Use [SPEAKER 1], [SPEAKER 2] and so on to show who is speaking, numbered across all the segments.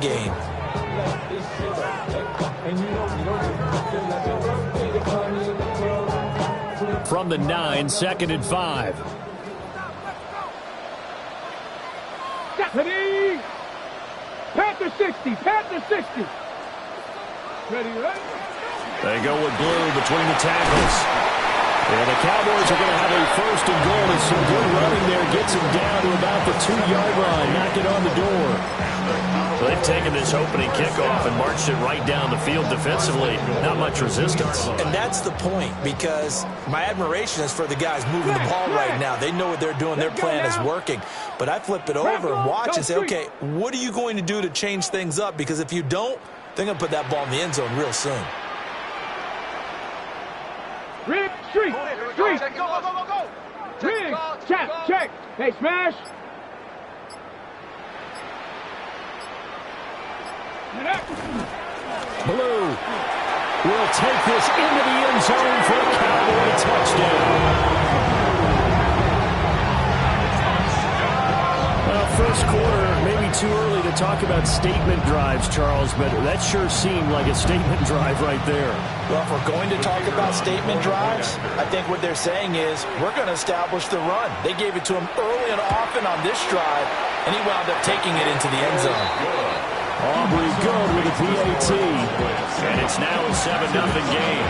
[SPEAKER 1] game.
[SPEAKER 2] From the 9, 2nd and 5.
[SPEAKER 3] Ready? Panther 60. Panther 60. Ready?
[SPEAKER 2] They go with blue between the tackles. And the Cowboys are going to have a 1st and goal. As some good running there gets him down to about the 2-yard line. Knock it on the door.
[SPEAKER 4] Well, they've taken this opening kickoff and marched it right down the field defensively. Not much resistance.
[SPEAKER 1] And that's the point, because my admiration is for the guys moving the ball right now. They know what they're doing. Their plan is working. But I flip it over and watch and say, okay, what are you going to do to change things up? Because if you don't, they're going to put that ball in the end zone real soon.
[SPEAKER 3] Rig, street, street. Rig, check. Hey, smash.
[SPEAKER 2] Blue will take this into the end zone for a Cowboy touchdown. Well, first quarter, maybe too early to talk about statement drives, Charles, but that sure seemed like a statement drive right there.
[SPEAKER 1] Well, if we're going to talk about statement drives, I think what they're saying is we're going to establish the run. They gave it to him early and often on this drive, and he wound up taking it into the end zone.
[SPEAKER 2] Aubrey good with a PAT.
[SPEAKER 4] And it's now a 7-0 game.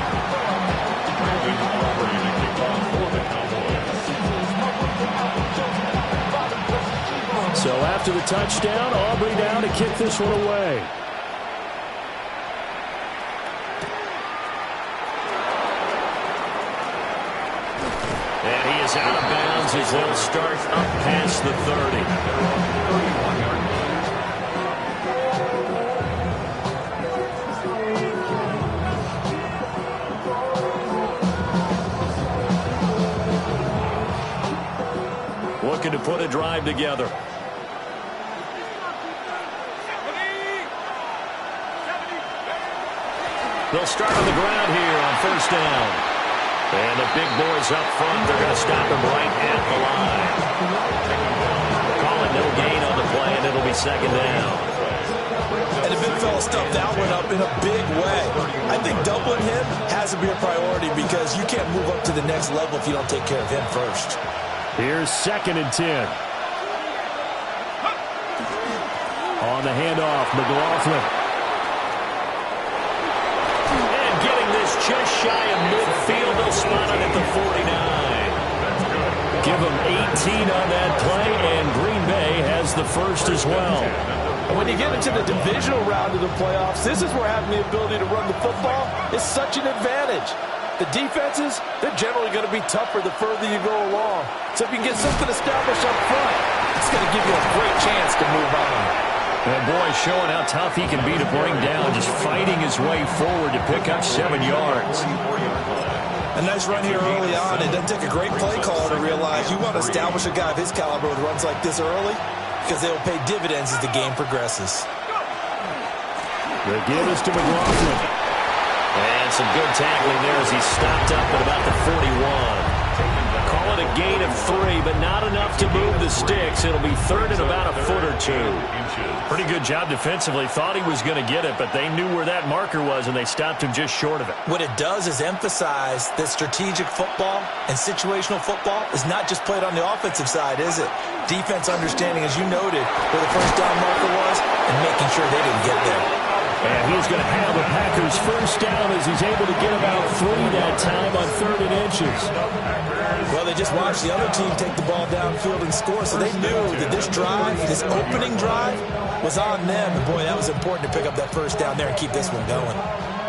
[SPEAKER 2] So after the touchdown, Aubrey down to kick this one away.
[SPEAKER 4] And he is out of bounds as they'll start up past the 30.
[SPEAKER 2] Looking to put a drive together.
[SPEAKER 4] They'll start on the ground here on 1st down. And the big boys up front, they're going to stop him right at the line. Calling no gain on the play, and it'll be 2nd down.
[SPEAKER 1] And the big fella stuffed that one up in a big way. I think doubling him has to be a priority, because you can't move up to the next level if you don't take care of him first.
[SPEAKER 2] Here's 2nd and 10. On the handoff, McLaughlin.
[SPEAKER 4] And getting this just shy of midfield, they'll spot it at the 49.
[SPEAKER 2] Give them 18 on that play, and Green Bay has the 1st as well.
[SPEAKER 1] And when you get into the divisional round of the playoffs, this is where having the ability to run the football is such an advantage. The defenses, they're generally going to be tougher the further you go along. So if you can get something established up front, it's going to give you a great chance to move on.
[SPEAKER 2] That boy showing how tough he can be to bring down, just fighting his way forward to pick up 7 yards.
[SPEAKER 1] A nice run here early on. It doesn't take a great play caller to realize you want to establish a guy of his caliber with runs like this early, because they'll pay dividends as the game progresses.
[SPEAKER 2] The give is to McLaughlin.
[SPEAKER 4] And some good tackling there as he stopped up at about the 41. Call it a gain of 3, but not enough to move the sticks. It'll be 3rd and about a foot or 2.
[SPEAKER 2] Pretty good job defensively. Thought he was going to get it, but they knew where that marker was, and they stopped him just short of it.
[SPEAKER 1] What it does is emphasize that strategic football and situational football is not just played on the offensive side, is it? Defense understanding, as you noted, where the 1st down marker was and making sure they didn't get there.
[SPEAKER 2] And he's going to have the Packers 1st down as he's able to get about 3 that time on 3rd and inches.
[SPEAKER 1] Well, they just watched the other team take the ball downfield and score, so they knew that this drive, this opening drive, was on them. And, boy, that was important to pick up that 1st down there and keep this one going.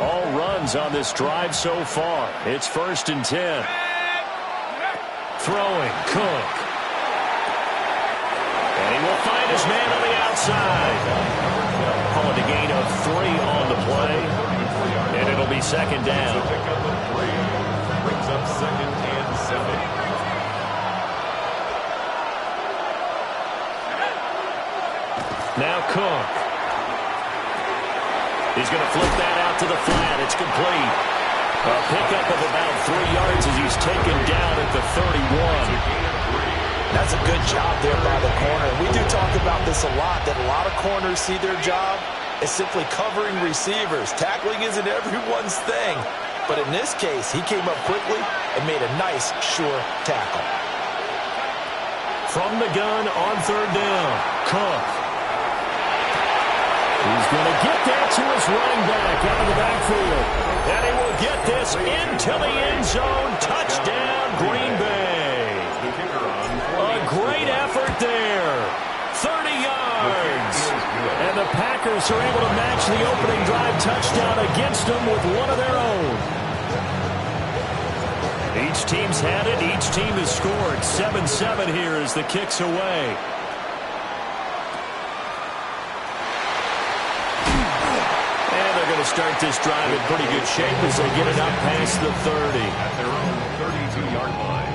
[SPEAKER 2] All runs on this drive so far. It's 1st and 10. Throwing, Cook.
[SPEAKER 4] And he will find his man on the outside. Calling a gain of 3 on the play. And it'll be 2nd down.
[SPEAKER 5] Brings up 2nd and 7.
[SPEAKER 4] Now Cook. He's going to flip that out to the flat. It's complete. A pickup of about 3 yards as he's taken down at the 31.
[SPEAKER 1] That's a good job there by the corner. We do talk about this a lot, that a lot of corners see their job as simply covering receivers. Tackling isn't everyone's thing. But in this case, he came up quickly and made a nice, sure tackle.
[SPEAKER 2] From the gun on third down, Cook. He's going to get that to his running back out of the backfield. And he will get this into the end zone. Touchdown, Green Bay. A great effort there. 30 yards. And the Packers are able to match the opening drive touchdown against them with one of their own. Each team's had it. Each team has scored. 7-7 here as the kick's away. And they're going to start this drive in pretty good shape as they get it up past the 30.
[SPEAKER 5] At their own 32-yard line.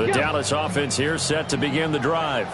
[SPEAKER 2] The Dallas offense here set to begin the drive.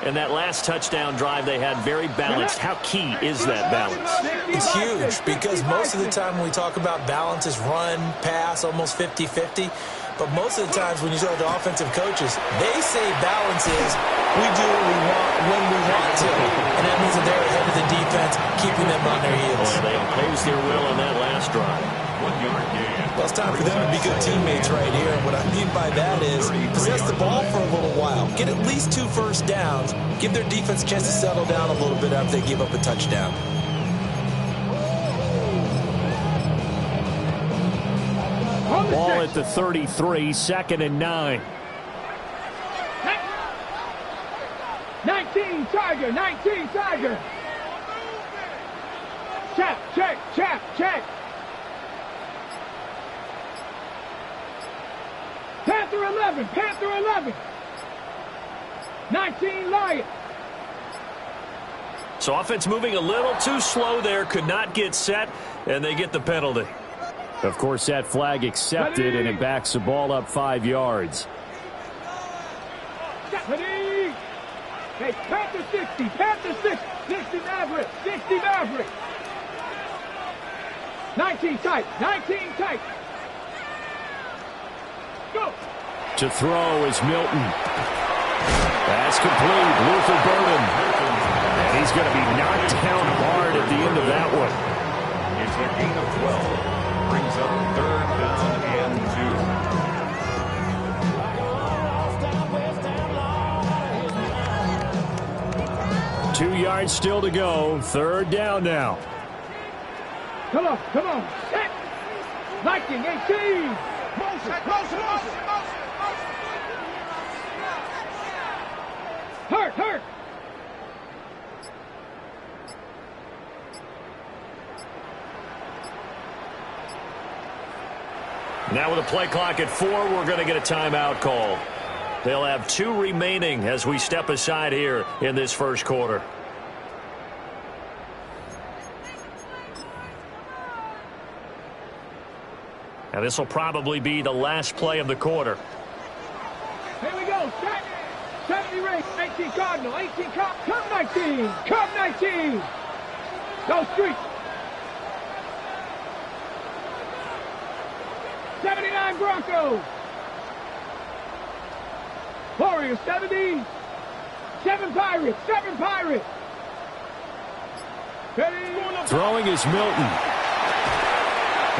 [SPEAKER 2] And that last touchdown drive they had very balanced. How key is that balance?
[SPEAKER 1] It's huge because most of the time when we talk about balance is run, pass, almost 50-50. But most of the times when you talk to offensive coaches, they say balance is we do what we want when we want to. And that means that they're ahead of the defense, keeping them on their heels.
[SPEAKER 2] Oh, they imposed their will on that last drive.
[SPEAKER 5] 1 yard gain.
[SPEAKER 1] Well, it's time for them to be good teammates right here. And what I mean by that is possess the ball for a little while. Get at least 2 first downs. Give their defense a chance to settle down a little bit after they give up a touchdown.
[SPEAKER 2] Ball at the 33, 2nd and 9.
[SPEAKER 3] 19 Tiger, 19 Tiger. Check, check, check, check. Panther 11, Panther 11. 19 Lion.
[SPEAKER 2] So offense moving a little too slow there, could not get set, and they get the penalty. Of course, that flag accepted, and it backs the ball up 5 yards.
[SPEAKER 3] Hey, Panther 60, Panther 60, 60 Maverick, 60 Maverick. 19 tight, 19 tight. Go.
[SPEAKER 2] To throw is Milton. That's complete. Luther Burden. And he's going to be knocked down hard at the end of that one.
[SPEAKER 5] It's a gain of 12. Brings up 3rd down and 2.
[SPEAKER 2] 2 yards still to go. 3rd down now.
[SPEAKER 3] Come on, come on. Set. Liking 18. Motion, motion, motion, motion. Hurt, hurt.
[SPEAKER 2] Now with a play clock at 4, we're going to get a timeout call. They'll have 2 remaining as we step aside here in this first quarter. Now this will probably be the last play of the quarter.
[SPEAKER 3] Here we go. Set. 70 race. 18 Cardinal. 18 Cardinal. Come 19. Come 19. Go Street. 79 Broncos. Warriors 70. 7 Pirates. 7 Pirates. Ready?
[SPEAKER 2] Throwing is Milton.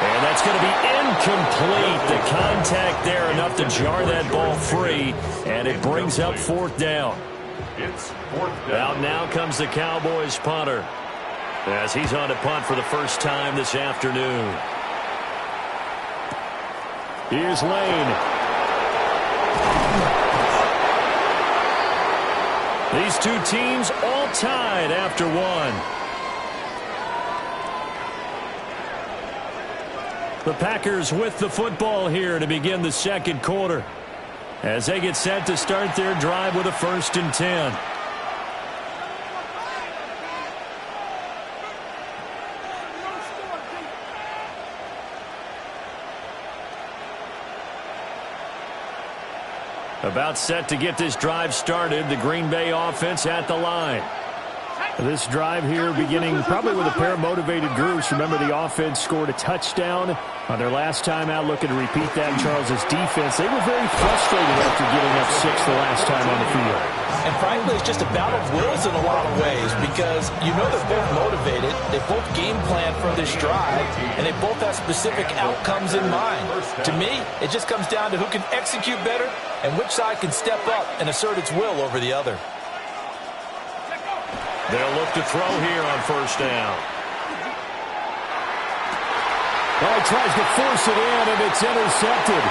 [SPEAKER 2] And that's going to be incomplete. The contact there enough to jar that ball free. And it brings up 4th down.
[SPEAKER 5] It's 4th down.
[SPEAKER 2] Out now comes the Cowboys punter, as he's on to punt for the first time this afternoon. Here's Lane. These 2 teams all tied after 1. The Packers with the football here to begin the second quarter, as they get set to start their drive with a 1st and 10. About set to get this drive started. The Green Bay offense at the line. This drive here beginning probably with a pair of motivated groups. Remember, the offense scored a touchdown on their last time out, looking to repeat that in Charles's defense. They were very frustrated after giving up 6 the last time on the field.
[SPEAKER 1] And frankly, it's just a battle of wills in a lot of ways because you know they're both motivated, they both game plan for this drive, and they both have specific outcomes in mind. To me, it just comes down to who can execute better and which side can step up and assert its will over the other.
[SPEAKER 4] They'll look to throw here on first down.
[SPEAKER 2] Well, he tries to force it in, and it's intercepted.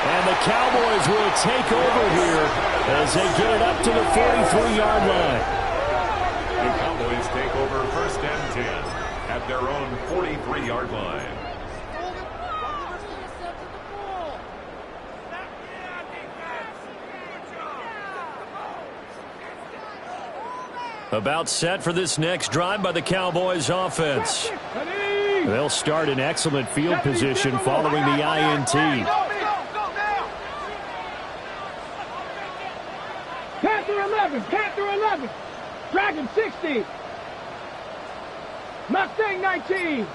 [SPEAKER 2] And the Cowboys will take over here as they get it up to the 43-yard line.
[SPEAKER 5] The Cowboys take over first and 10 at their own 43-yard line.
[SPEAKER 4] About set for this next drive by the Cowboys offense.
[SPEAKER 2] They'll start in excellent field position following the INT.
[SPEAKER 3] Panther 11, Panther 11, Dragon 60, Mustang 19.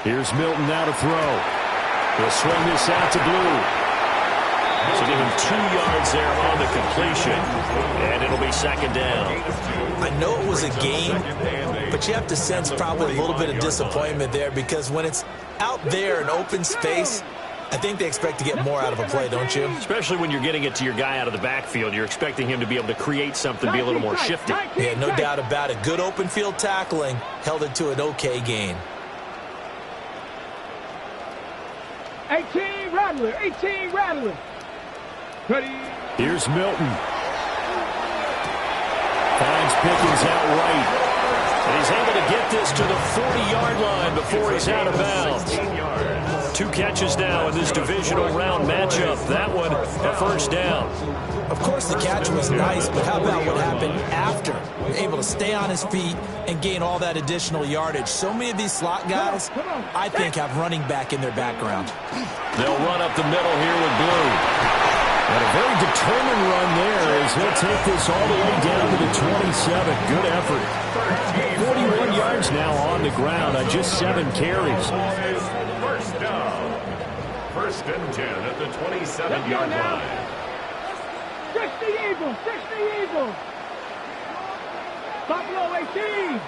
[SPEAKER 2] Here's Milton now to throw. He'll swing this out to Blue.
[SPEAKER 4] So give him 2 yards there on the completion, and it'll be second down.
[SPEAKER 1] I know it was a game, but you have to sense probably a little bit of disappointment there because when it's out there in open space, I think they expect to get more out of a play, don't you?
[SPEAKER 4] Especially when you're getting it to your guy out of the backfield. You're expecting him to be able to create something, be a little more shifty.
[SPEAKER 1] Yeah, no doubt about it. Good open field tackling held it to an okay gain.
[SPEAKER 3] 18 Rattler, 18 Rattler. Ready.
[SPEAKER 2] Here's Milton. Finds Pickens out right.
[SPEAKER 4] And he's able to get this to the 40-yard line before he's out of bounds. 2 catches now in this divisional round matchup. That one, a first down.
[SPEAKER 1] Of course, the catch was nice, but how about what happened after? Able to stay on his feet and gain all that additional yardage. So many of these slot guys, I think, have running back in their background.
[SPEAKER 4] They'll run up the middle here with Blue.
[SPEAKER 2] And a very determined run there as he'll take this all the way down to the 27. Good effort. 41 yards now on the ground on just 7 carries.
[SPEAKER 5] First down. First and 10 at the 27-yard line.
[SPEAKER 3] 60 Eagles, 60 Eagles. Buffalo 18.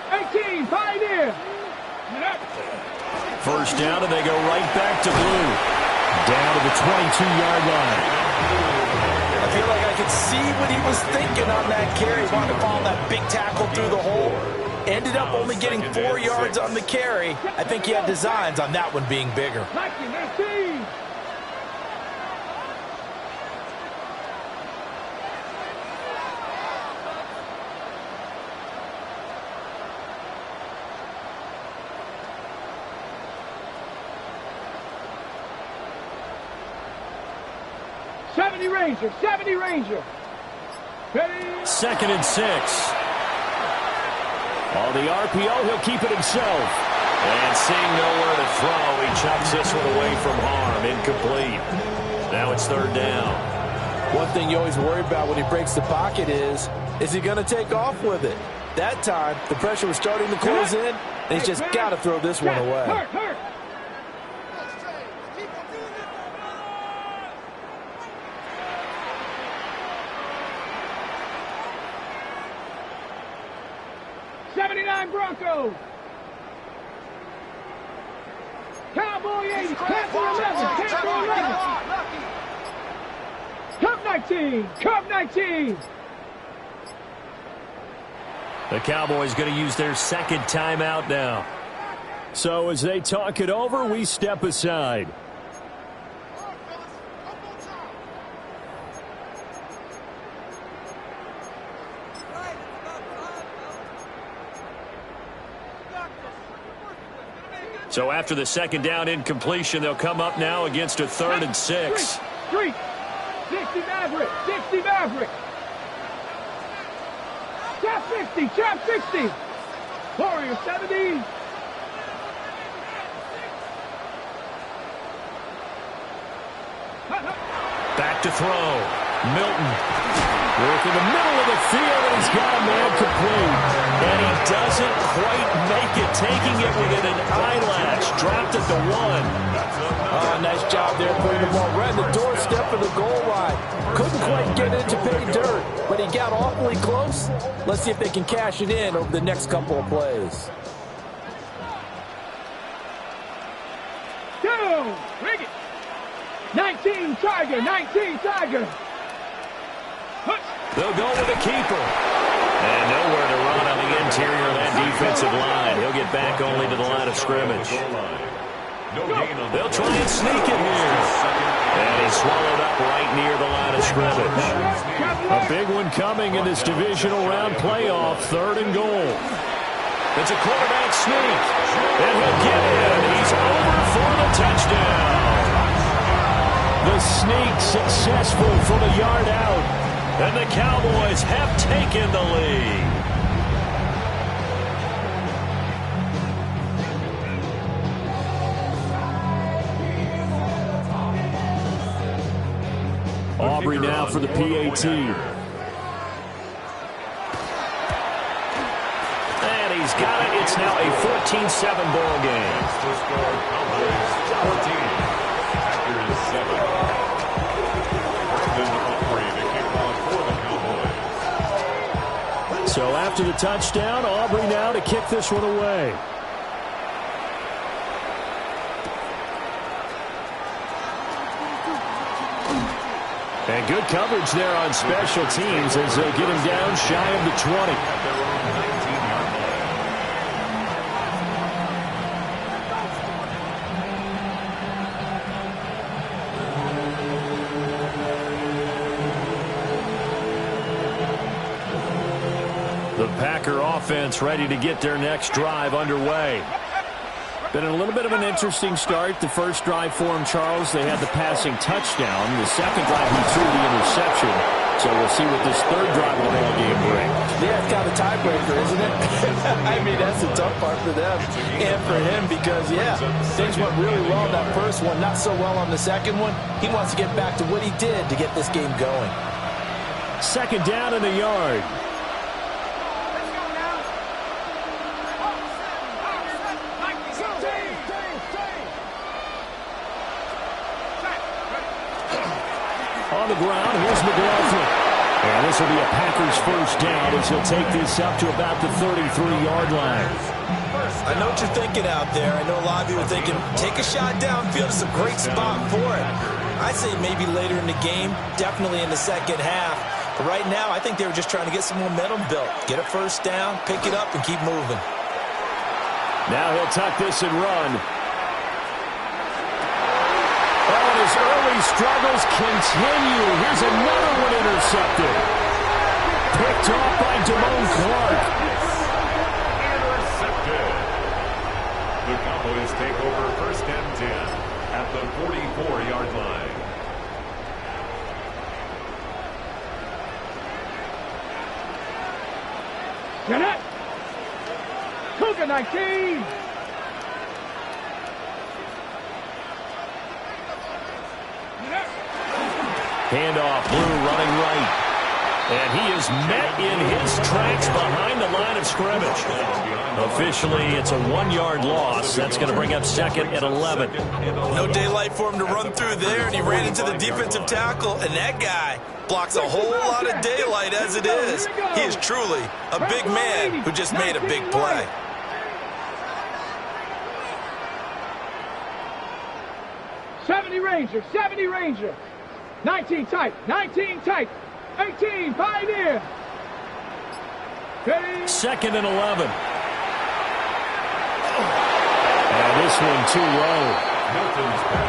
[SPEAKER 3] 18, Pioneer.
[SPEAKER 2] First down, and they go right back to Blue. Down to the 22-yard line.
[SPEAKER 1] I feel like I could see what he was thinking on that carry. Wanted to follow that big tackle through the hole. Ended up only getting 4 yards on the carry. I think he had designs on that one being bigger.
[SPEAKER 3] 19. 70 Ranger, 70 Ranger. Ready.
[SPEAKER 2] 2nd and 6. On the RPO, he'll keep it himself.
[SPEAKER 4] And seeing nowhere to throw, he chucks this one away from harm. Incomplete. Now it's 3rd down.
[SPEAKER 1] One thing you always worry about when he breaks the pocket is he going to take off with it? That time, the pressure was starting to close in, and he's just got to throw this one away.
[SPEAKER 3] Hurt. Broncos. Cowboy 80. Panther 11. Panther 11. Cup 19. Cup 19.
[SPEAKER 2] The Cowboys going to use their 2nd timeout now. So as they talk it over, we step aside.
[SPEAKER 4] So after the 2nd down incompletion, they'll come up now against a 3rd and 6.
[SPEAKER 3] 60 Maverick. 60 Maverick. Trap 60. Warrior 70.
[SPEAKER 4] Back to throw. Milton.
[SPEAKER 2] Work in the middle of the field, and he's got a man complete. And he doesn't quite make it, taking it within an eyelash. Dropped it to 1.
[SPEAKER 1] Oh, nice job there putting the ball right in the doorstep of the goal line. Couldn't quite get it to pay dirt, but he got awfully close. Let's see if they can cash it in over the next couple of plays.
[SPEAKER 3] Bring it. 19 Tiger, 19 Tiger.
[SPEAKER 2] They'll go with a keeper. And nowhere to run on the interior of that defensive line. He'll get back only to the line of scrimmage. They'll try and sneak it here. And he's swallowed up right near the line of scrimmage. A big one coming in this divisional round playoff, 3rd and goal. It's a quarterback sneak. And he'll get in. He's over for the touchdown. The sneak successful from a yard out. And the Cowboys have taken the lead. Aubrey now for the PAT. And he's got it. It's now a 14-7 ball game.
[SPEAKER 5] Cowboys 14. Packers 7.
[SPEAKER 2] So after the touchdown, Aubrey now to kick this one away. And good coverage there on special teams as they'll get him down shy of the 20. The Packer offense ready to get their next drive underway. Been a little bit of an interesting start. The first drive for him, Charles, they had the passing touchdown. The second drive, he threw the interception. So we'll see what this third drive of the ball game brings.
[SPEAKER 1] Yeah, it's kind of a tiebreaker, isn't it? I mean, that's the tough part for them and for him because, yeah, things went really well in that first one, not so well on the second one. He wants to get back to what he did to get this game going.
[SPEAKER 2] Second down in the yard. On the ground, here's McLaughlin. And this will be a Packers first down as he'll take this up to about the 33-yard line.
[SPEAKER 1] I know what you're thinking out there. I know a lot of you are thinking, take a shot downfield. It's a great spot for it. I'd say maybe later in the game, definitely in the second half. But right now, I think they were just trying to get some momentum built. Get a first down, pick it up, and keep moving.
[SPEAKER 2] Now he'll tuck this and run. Oh, his early struggles continue. Here's another one intercepted. Picked off by Damone Clark.
[SPEAKER 5] Intercepted. The Cowboys take over first and 10 at the 44-yard line.
[SPEAKER 3] Get it! Cougar 19!
[SPEAKER 2] Handoff, Blue running right. And he is met in his tracks behind the line of scrimmage. Officially, it's a 1-yard loss. That's going to bring up second and 11.
[SPEAKER 1] No daylight for him to run through there, and he ran into the defensive tackle, and that guy blocks a whole lot of daylight as it is. He is truly a big man who just made a big play.
[SPEAKER 3] '70 Ranger. 19 tight, 18 Pioneer.
[SPEAKER 2] Second and 11. And this one too low.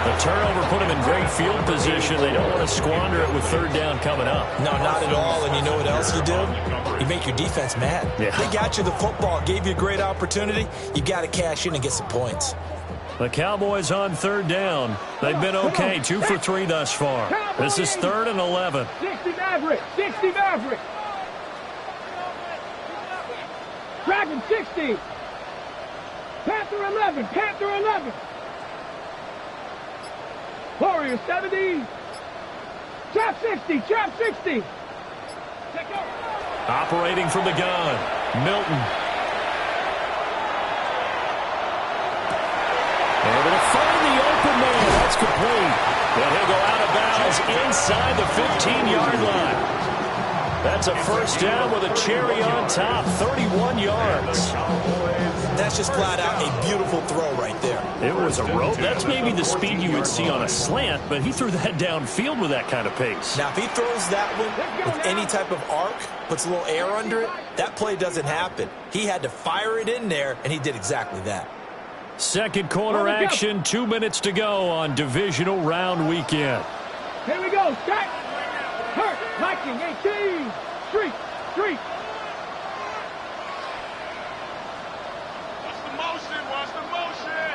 [SPEAKER 2] The turnover put him in great field position. They don't want to squander it with third down coming up.
[SPEAKER 1] No, not at all. And you know what else you do? You make your defense mad.
[SPEAKER 2] Yeah.
[SPEAKER 1] They got you the football, gave you a great opportunity. You got to cash in and get some points.
[SPEAKER 2] The Cowboys on third down. They've been okay, 2 for 3 thus far. This is third and 11.
[SPEAKER 3] 60 Maverick. Dragon 60. Panther 11. Warrior 70. Trap 60.
[SPEAKER 2] Operating from the gun, Milton. Able to find the open man. That's complete. And he'll go out of bounds inside the 15-yard line. That's a first down with a cherry on top, 31 yards.
[SPEAKER 1] That's just flat out a beautiful throw right there.
[SPEAKER 2] It was a rope. That's maybe the speed you would see on a slant, but he threw that downfield with that kind of pace.
[SPEAKER 1] Now, if he throws that one with any type of arc, puts a little air under it, that play doesn't happen. He had to fire it in there, and he did exactly that.
[SPEAKER 2] Second quarter action, 2 minutes to go on divisional round weekend.
[SPEAKER 3] Here we go. Set. Hurt. Hiking. 18. Street. Street.
[SPEAKER 5] What's the motion? What's the motion?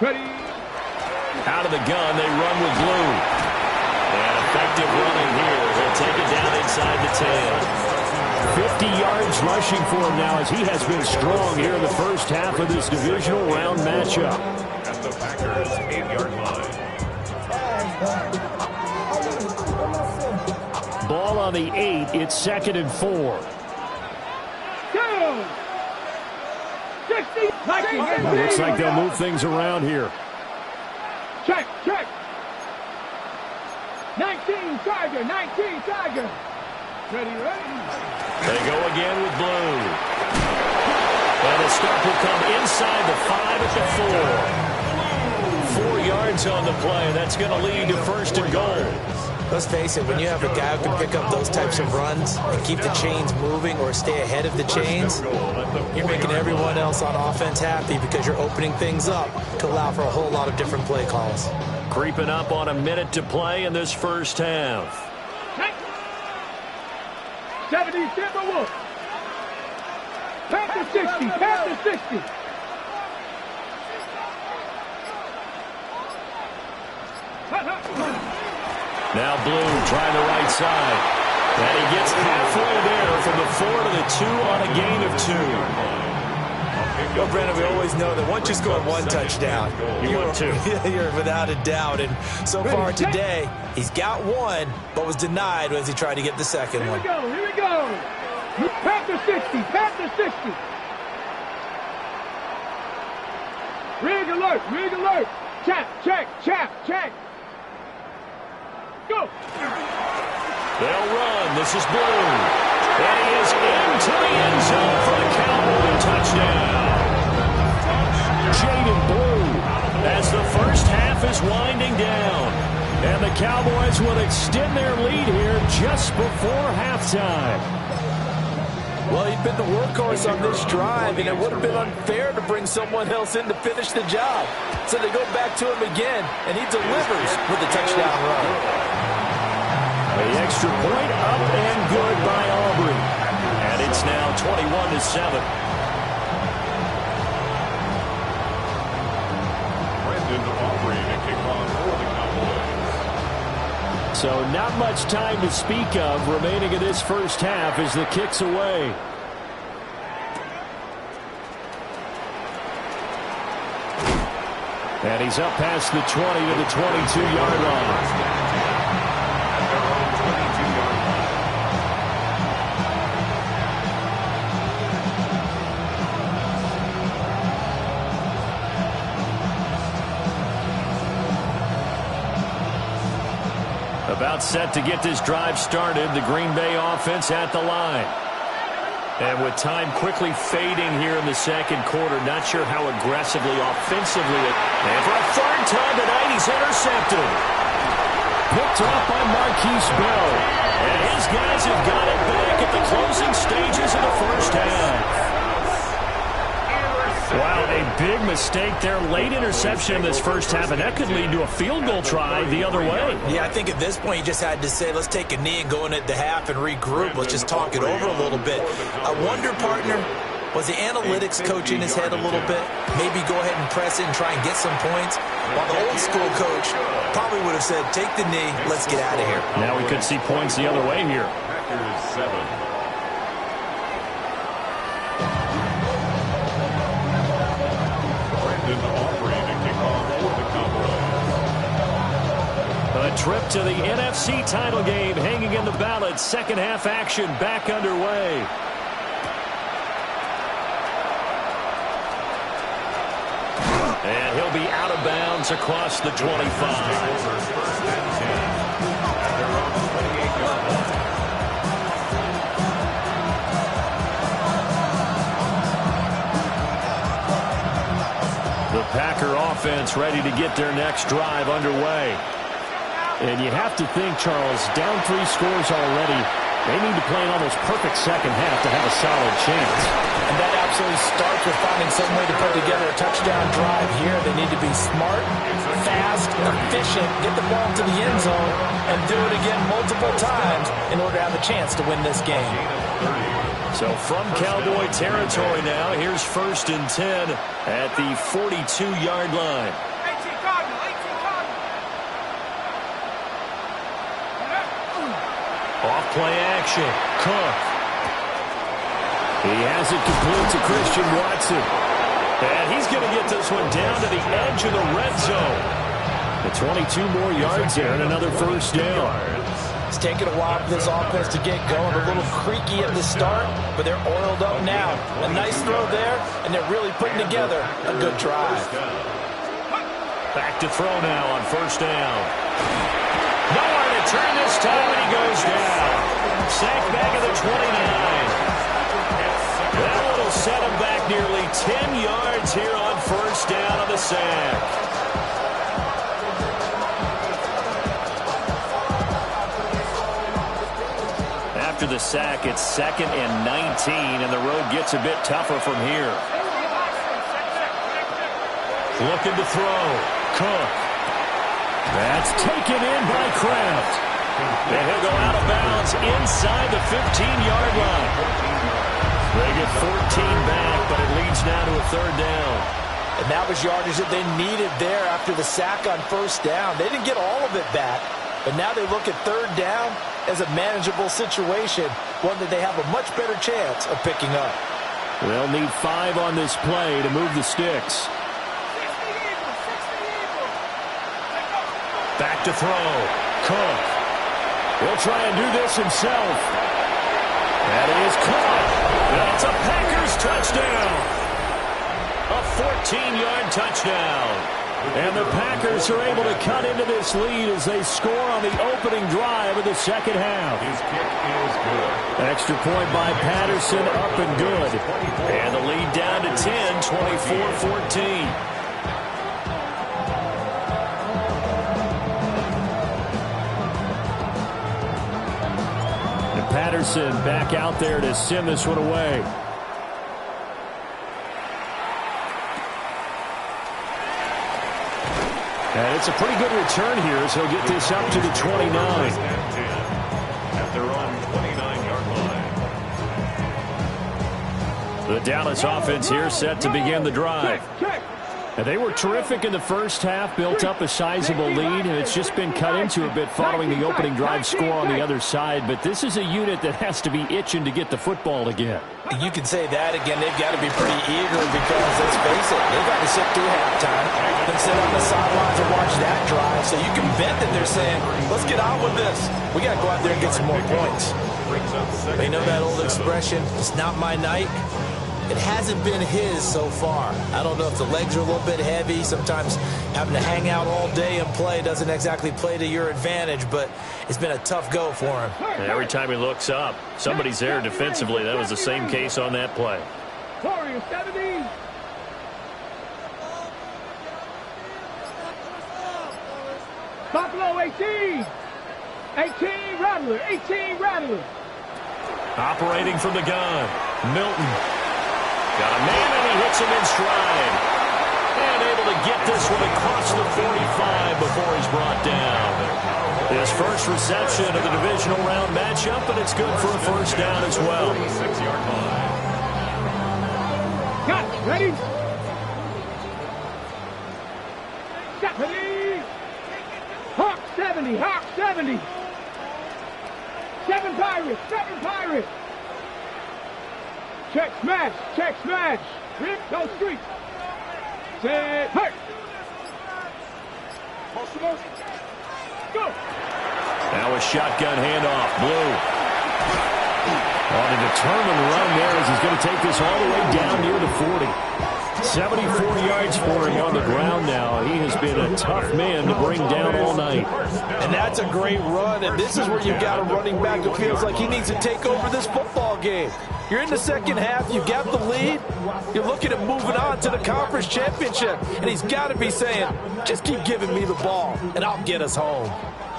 [SPEAKER 3] Ready.
[SPEAKER 2] Out of the gun, they run with blue. And effective running here. They'll take it down inside the 10. 50 yards rushing for him now as he has been strong here in the first half of this divisional round matchup.
[SPEAKER 5] At the Packers' 8-yard line.
[SPEAKER 2] Ball on the 8. It's 2nd and 4.
[SPEAKER 3] Go. 60. Hiking. 18.
[SPEAKER 2] Looks like they'll move things around here.
[SPEAKER 3] Check. Check. 19. Tiger. 19. Tiger. Ready, ready.
[SPEAKER 2] They go again with blue. And the stop will come inside the 5 at the 4. 4 yards on the play. That's going to lead to 1st and goal.
[SPEAKER 1] Let's face it, when you have a guy who can pick up those types of runs and keep the chains moving or stay ahead of the chains, you're making everyone else on offense happy because you're opening things up to allow for a whole lot of different play calls.
[SPEAKER 2] Creeping up on a minute to play in this first half.
[SPEAKER 3] 70, Timberwolves. Panther 60, Panther 60.
[SPEAKER 2] Now Blue trying the right side. And he gets halfway there from the 4 to the 2 on a gain of 2.
[SPEAKER 1] Well, Brandon, we always know that once you score one touchdown,
[SPEAKER 2] You want 2.
[SPEAKER 1] You're without a doubt. And so far today, he's got one, but was denied as he tried to get the second one.
[SPEAKER 3] Here we go. Panther 60, Panther 60. Rig alert, rig alert. Check, check, check, check. Go.
[SPEAKER 2] They'll run. This is Blue. And he is into the end zone for the Cowboys touchdown. Jaden Blue as the first half is winding down. And the Cowboys will extend their lead here just before halftime.
[SPEAKER 1] Well, he'd been the workhorse on this drive, and it would have been unfair to bring someone else in to finish the job. So they go back to him again, and he delivers with a touchdown run.
[SPEAKER 2] The extra point up and good by Aubrey. And it's now 21-7. So not much time to speak of remaining in this first half as the kick's away. And he's up past the 20 to the 22-yard line. About set to get this drive started, the Green Bay offense at the line. And with time quickly fading here in the second quarter, not sure how aggressively, offensively. And for a third time tonight, he's intercepted. Picked off by Marquise Bell. And his guys have got it back at the closing stages of the first half. Wow, a big mistake there. Late interception in this first half, and that could lead to a field goal try the other way.
[SPEAKER 1] Yeah, I think at this point you just had to say, let's take a knee and go in at the half and regroup. Let's just talk it over a little bit. I wonder, partner, was the analytics coach in his head a little bit? Maybe go ahead and press it and try and get some points? While the old school coach probably would have said, take the knee, let's get out of here.
[SPEAKER 2] Now we could see points the other way here.
[SPEAKER 5] Packers 7.
[SPEAKER 2] A trip to the NFC title game hanging in the balance. Second half action back underway. And he'll be out of bounds across the 25. The Packer offense ready to get their next drive underway. And you have to think, Charles, down 3 scores already, they need to play an almost perfect second half to have a solid chance.
[SPEAKER 1] And that absolutely starts with finding some way to put together a touchdown drive here. They need to be smart, fast, efficient, get the ball to the end zone, and do it again multiple times in order to have a chance to win this game.
[SPEAKER 2] So from Cowboy territory now, here's 1st and 10 at the 42-yard line. Off play action. Cook. He has it complete to Christian Watson. And he's going to get this one down to the edge of the red zone. The 22 more yards there and another 1st down.
[SPEAKER 1] It's taken a while for this offense to get going. A little creaky at the start, but they're oiled up now. A nice throw there, and they're really putting together a good drive.
[SPEAKER 2] Back to throw now on 1st down. Nowhere to turn this time, and he goes down. Sacked back at the 29. That will set him back nearly 10 yards here on 1st down on the sack. After the sack, it's 2nd and 19, and the road gets a bit tougher from here. Looking to throw. Cook. That's taken in by Kraft. And he'll go out of bounds inside the 15-yard line. They get 14 back, but it leads now to a 3rd down.
[SPEAKER 1] And that was yardage that they needed there after the sack on 1st down. They didn't get all of it back, but now they look at 3rd down as a manageable situation, one that they have a much better chance of picking up.
[SPEAKER 2] They'll need 5 on this play to move the sticks. Back to throw. Cook. He'll try and do this himself. That is caught. That's a Packers touchdown. A 14-yard touchdown. And the Packers are able to cut into this lead as they score on the opening drive of the second half.
[SPEAKER 5] His kick is good.
[SPEAKER 2] Extra point by Patterson, up and good. And the lead down to 10, 24-14. Patterson back out there to send this one away. And it's a pretty good return here as he'll get this up to the 29.
[SPEAKER 5] At their own 29-yard line.
[SPEAKER 2] The Dallas offense here set to begin the drive. And they were terrific in the first half, built up a sizable lead, and it's just been cut into a bit following the opening drive score on the other side. But this is a unit that has to be itching to get the football again.
[SPEAKER 1] You can say that again. They've got to be pretty eager because, let's face it, they've got to sit through halftime and sit on the sidelines and watch that drive. So you can bet that they're saying, let's get on with this. We got to go out there and get some more points. They know that old expression, it's not my night. It hasn't been his so far. I don't know if the legs are a little bit heavy. Sometimes having to hang out all day and play doesn't exactly play to your advantage, but it's been a tough go for him.
[SPEAKER 2] And every time he looks up, somebody's there defensively. That was the same case on that play.
[SPEAKER 3] Warriors 70. Buffalo 18. 18 Rattler. 18 Rattler.
[SPEAKER 2] Operating from the gun. Milton. Got a man, and he hits him in stride. And able to get this one across the 45 before he's brought down. His first reception of the divisional round matchup, and it's good for a 1st down as well.
[SPEAKER 5] 46-yard line.
[SPEAKER 3] Got it. Ready? Stephanie. Hawk 70. Hawk 70. 7 Pirates. 7 Pirates. Check smash, check smash. Rip, go street. Set, hurt. Motion, motion.
[SPEAKER 2] Now a shotgun handoff. Blue. On a determined run there as he's going to take this all the way down near the 40. 74 yards for him on the ground now. He has been a tough man to bring down all night.
[SPEAKER 1] And that's a great run, and this is where you've got a running back who feels like he needs to take over this football game. You're in the second half, you got the lead, you're looking at moving on to the conference championship, and he's got to be saying, just keep giving me the ball, and I'll get us home.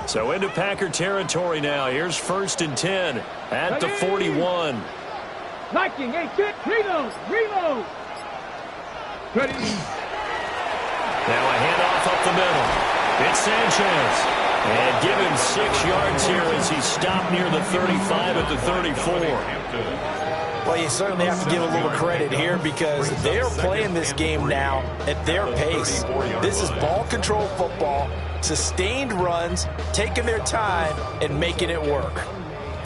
[SPEAKER 2] So into Packer territory now. Here's 1st and 10 at the 41.
[SPEAKER 3] Liking, 8, reload. Ready.
[SPEAKER 2] Now a handoff up the middle. It's Sanchez. And give him 6 yards here as he stopped near the 35 at the 34.
[SPEAKER 1] Well, you certainly have to give a little credit here because they're playing this game now at their pace. This is ball control football, sustained runs, taking their time, and making it work.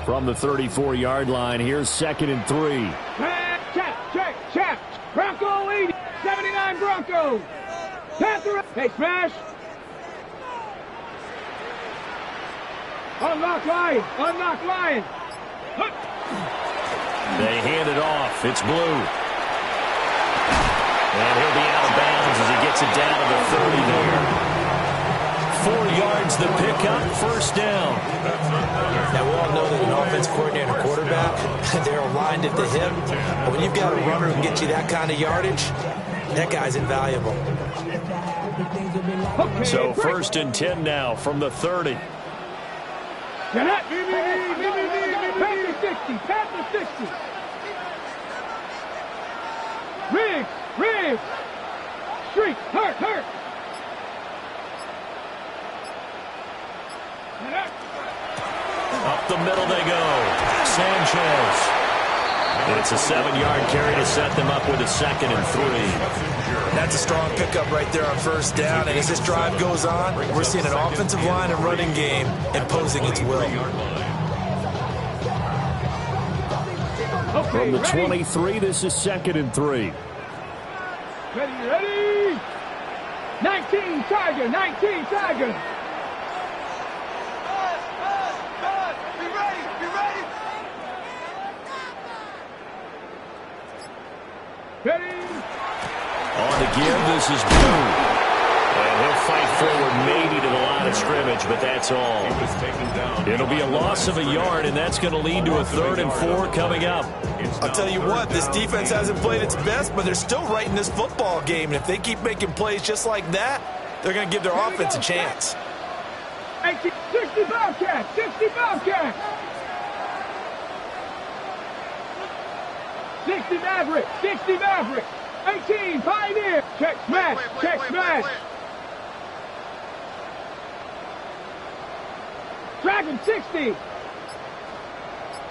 [SPEAKER 2] From the 34-yard line, here's 2nd and 3.
[SPEAKER 3] Check. Bronco 80, 79 Broncos. Panther, hey, smash. Unlock line.
[SPEAKER 2] They hand it off. It's Blue. And he'll be out of bounds as he gets it down to the 30 there. 4 yards the pickup, 1st down.
[SPEAKER 1] Now, we all know that an offense coordinator and a quarterback, they're aligned at the hip. But when you've got a runner who can get you that kind of yardage, that guy's invaluable.
[SPEAKER 2] So 1st and 10 now from the 30.
[SPEAKER 3] Panther 60. Riggs. Street, hurt.
[SPEAKER 2] Up the middle they go. Sanchez. And it's a 7-yard carry to set them up with a 2nd and 3.
[SPEAKER 1] That's a strong pickup right there on 1st down. And as this drive goes on, we're seeing an offensive line and running game imposing its will.
[SPEAKER 2] From the 23, this is 2nd and 3.
[SPEAKER 3] Ready. 19 Tiger. Ready.
[SPEAKER 2] On the give, this is Blue. And he'll fight forward maybe to the line of scrimmage, but that's all. It'll be a loss of a yard, and that's going to lead to a 3rd and 4 coming up.
[SPEAKER 1] I'll tell you what, this defense hasn't played its best, but they're still right in this football game. And if they keep making plays just like that, they're going to give their offense a chance.
[SPEAKER 3] 60 Bobcats. 60 Maverick. 18 Pioneer. Check smash. Dragon 60.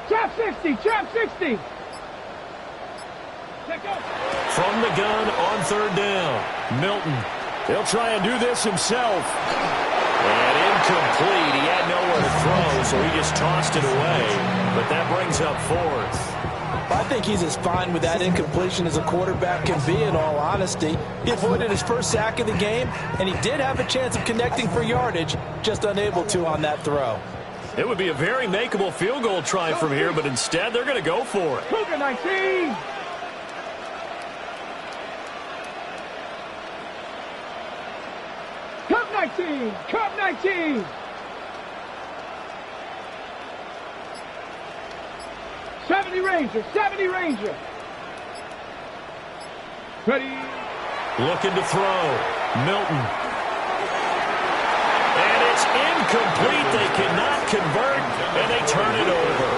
[SPEAKER 3] Trap 60.
[SPEAKER 2] From the gun on 3rd down. Milton. He'll try and do this himself. And incomplete. He had nowhere to throw, so he just tossed it away. But that brings up 4th.
[SPEAKER 1] I think he's as fine with that incompletion as a quarterback can be, in all honesty. He avoided his first sack of the game, and he did have a chance of connecting for yardage, just unable to on that throw.
[SPEAKER 2] It would be a very makeable field goal try from here, but instead they're going to go for it.
[SPEAKER 3] Cougar 19. Cup 19. 70 Ranger. Ready.
[SPEAKER 2] Looking to throw. Milton. And it's incomplete. They cannot convert, and they turn it over.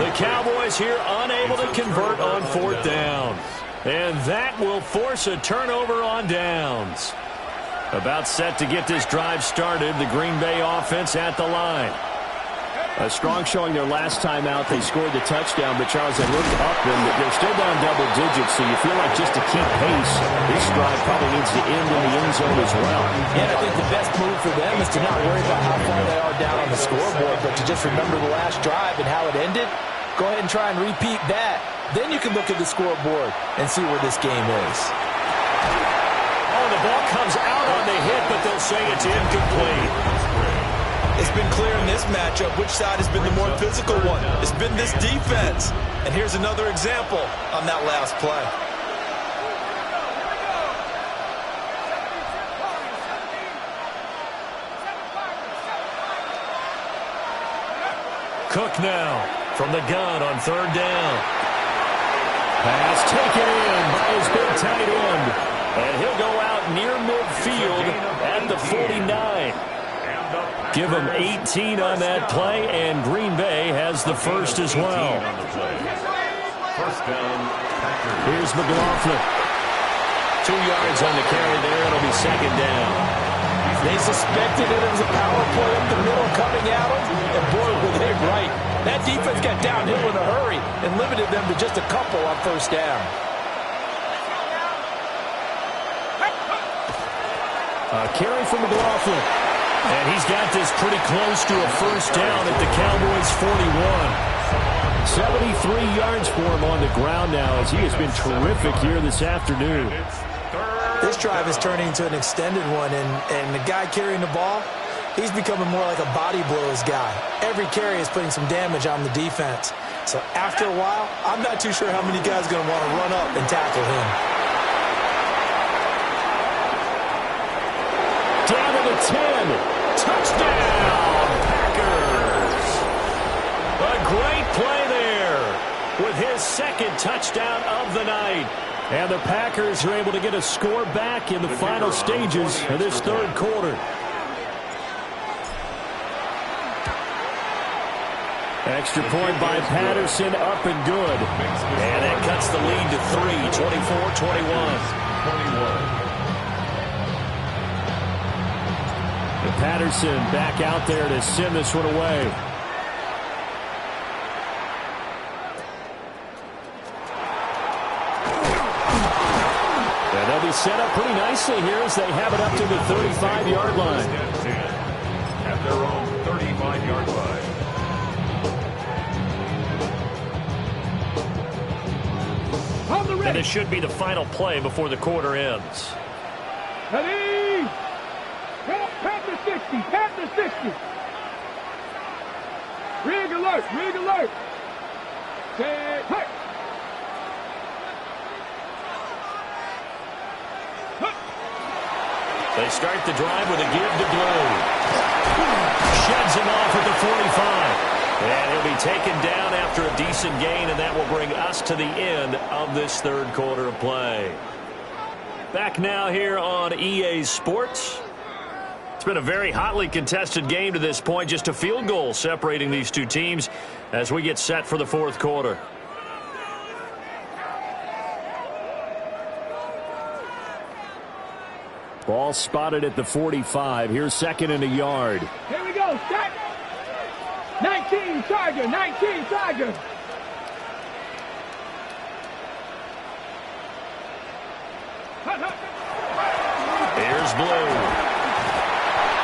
[SPEAKER 2] The Cowboys here unable to convert on 4th down. And that will force a turnover on downs. About set to get this drive started. The Green Bay offense at the line. A strong showing their last time out. They scored the touchdown, but Charles, they looked up and they're still down double digits, so you feel like just to keep pace, this drive probably needs to end in the end zone as well.
[SPEAKER 1] Yeah, I think the best move for them is to not worry about how far they are down on the scoreboard, but to just remember the last drive and how it ended. Go ahead and try and repeat that. Then you can look at the scoreboard and see where this game is.
[SPEAKER 2] Oh, the ball comes out on the hit, but they'll say it's incomplete.
[SPEAKER 1] been clear in this matchup which side has been the more physical one. It's been this defense. And here's another example on that last play.
[SPEAKER 2] Cook now from the gun on third down. Pass taken in by his big tight end. And he'll go out near midfield at the 49. Give him 18 on that play, and Green Bay has the first as well.
[SPEAKER 5] First down, Packers.
[SPEAKER 2] Here's McLaughlin. 2 yards on the carry there. It'll be second down.
[SPEAKER 1] They suspected it was a power play up the middle coming at them, and boy, were they right. That defense got downhill in a hurry and limited them to just a couple on first down.
[SPEAKER 2] A carry from McLaughlin. And he's got this pretty close to a first down at the Cowboys' 41. 73 yards for him on the ground now as he has been terrific here this afternoon.
[SPEAKER 1] This drive is turning into an extended one, and the guy carrying the ball, he's becoming more like a body blows guy. Every carry is putting some damage on the defense. So after a while, I'm not too sure how many guys are going to want to run up and tackle him.
[SPEAKER 2] Down to the 10. Touchdown, Packers. A great play there with his second touchdown of the night. And the Packers are able to get a score back in the final stages of this third quarter. Extra point by Patterson, up and good.
[SPEAKER 4] And that cuts the lead to 3, 24-21.
[SPEAKER 2] Patterson back out there to send this one away. And they'll be set up pretty nicely here as they have it up to the 35-yard line.
[SPEAKER 5] At their own 35-yard line.
[SPEAKER 2] And this should be the final play before the quarter ends.
[SPEAKER 3] Ready? Panther 60, Panther 60. Rig alert, rig alert. Set, hut.
[SPEAKER 2] They start the drive with a give to Blue. Sheds him off at the 45. And he'll be taken down after a decent gain, and that will bring us to the end of this third quarter of play. Back now here on EA Sports. It's been a very hotly contested game to this point. Just a field goal separating these two teams as we get set for the fourth quarter. Ball spotted at the 45. Here's second and a yard.
[SPEAKER 3] Here we go. Set. 19 Charger. 19 Charger.
[SPEAKER 2] Here's Blue.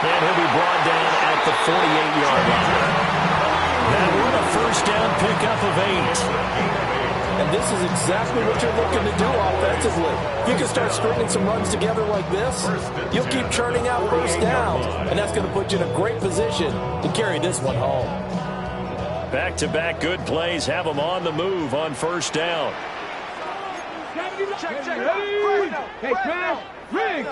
[SPEAKER 2] And he'll be brought down at the 48-yard line. That one a first down pickup of 8.
[SPEAKER 1] And this is exactly what you're looking to do offensively. If you can start stringing some runs together like this, you'll keep churning out first downs, and that's going to put you in a great position to carry this one home.
[SPEAKER 2] Back-to-back good plays have them on the move on first down.
[SPEAKER 3] Check. Hey, Trav. Riggs.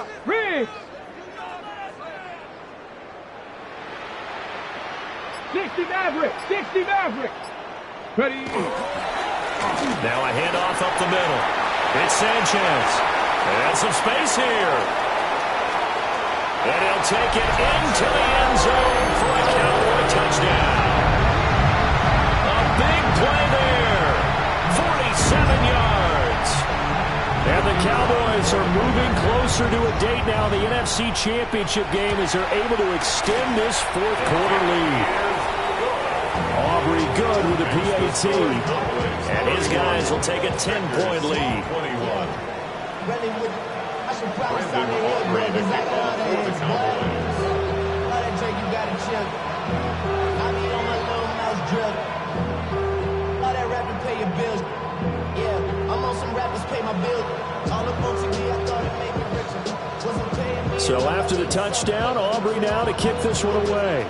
[SPEAKER 3] 60 Maverick. Ready.
[SPEAKER 2] Now a handoff up the middle. It's Sanchez. And some space here. And he'll take it into the end zone for a Cowboy touchdown. A big play there. 47 yards. And the Cowboys are moving closer to a date now in the NFC Championship game as they're able to extend this fourth quarter lead. Aubrey good with the PAT. And his guys will take a 10-point lead. So after the touchdown, Aubrey now to kick this one away.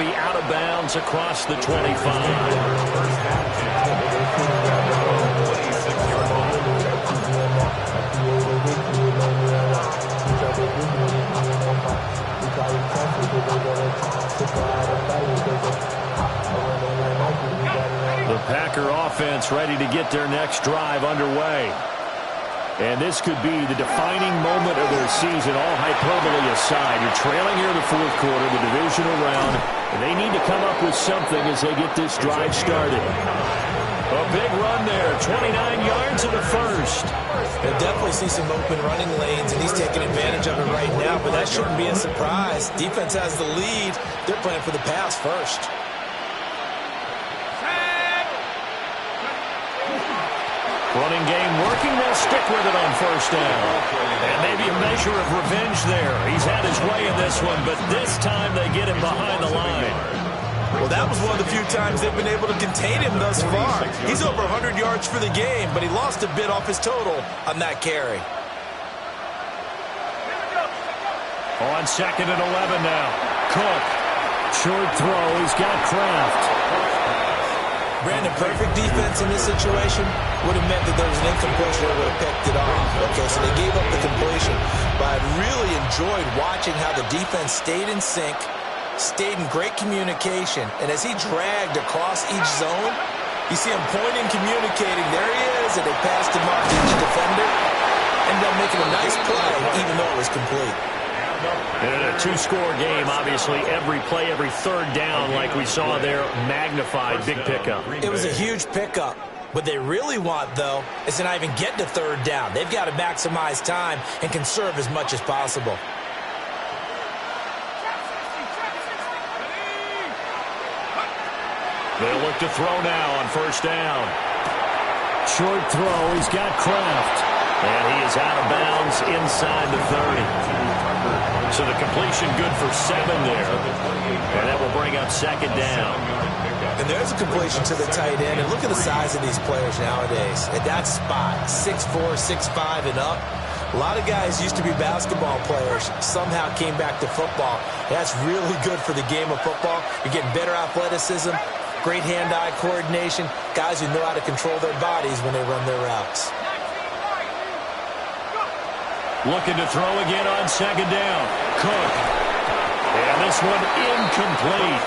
[SPEAKER 4] be out of bounds across the 25. The Packer offense ready to get their next drive underway. And this could be the defining moment of their season, all hyperbole aside. You're trailing here in the fourth quarter, the divisional round, and they need to come up with something as they get this drive started. A big run there, 29 yards in the first.
[SPEAKER 1] They'll definitely see some open running lanes, and he's taking advantage of it right now, but that shouldn't be a surprise. Defense has the lead. They're playing for the pass first.
[SPEAKER 4] Running game working, they'll stick with it on first down. And maybe a measure of revenge there. He's had his way in this one, but this time they get him behind the line.
[SPEAKER 1] Well, that was one of the few times they've been able to contain him thus far. He's over 100 yards for the game, but he lost a bit off his total on that carry.
[SPEAKER 4] On 2nd and 11 now. Cook. Short throw. He's got Kraft.
[SPEAKER 1] Brandon, perfect defense in this situation would have meant that there was an incompletion that would have picked it off. Okay, so they gave up the completion. But I really enjoyed watching how the defense stayed in sync, stayed in great communication, and as he dragged across each zone, you see him pointing, communicating. There he is, and they passed him off to each defender. Ended up making a nice play, even though it was complete.
[SPEAKER 4] And in a two-score game, obviously, every play, every third down, like we saw there, magnified, big pickup.
[SPEAKER 1] It was a huge pickup. What they really want, though, is to not even get to third down. They've got to maximize time and conserve as much as possible.
[SPEAKER 4] They'll look to throw now on first down. Short throw. He's got Kraft. And he is out of bounds inside the 30. So the completion good for 7 there. And that will bring up second down.
[SPEAKER 1] And there's a completion to the tight end. And look at the size of these players nowadays. At that spot, 6'4", 6'5", and up. A lot of guys used to be basketball players, somehow came back to football. That's really good for the game of football. You're getting better athleticism, great hand-eye coordination, guys who know how to control their bodies when they run their routes.
[SPEAKER 4] Looking to throw again on second down. Cook. And this one incomplete.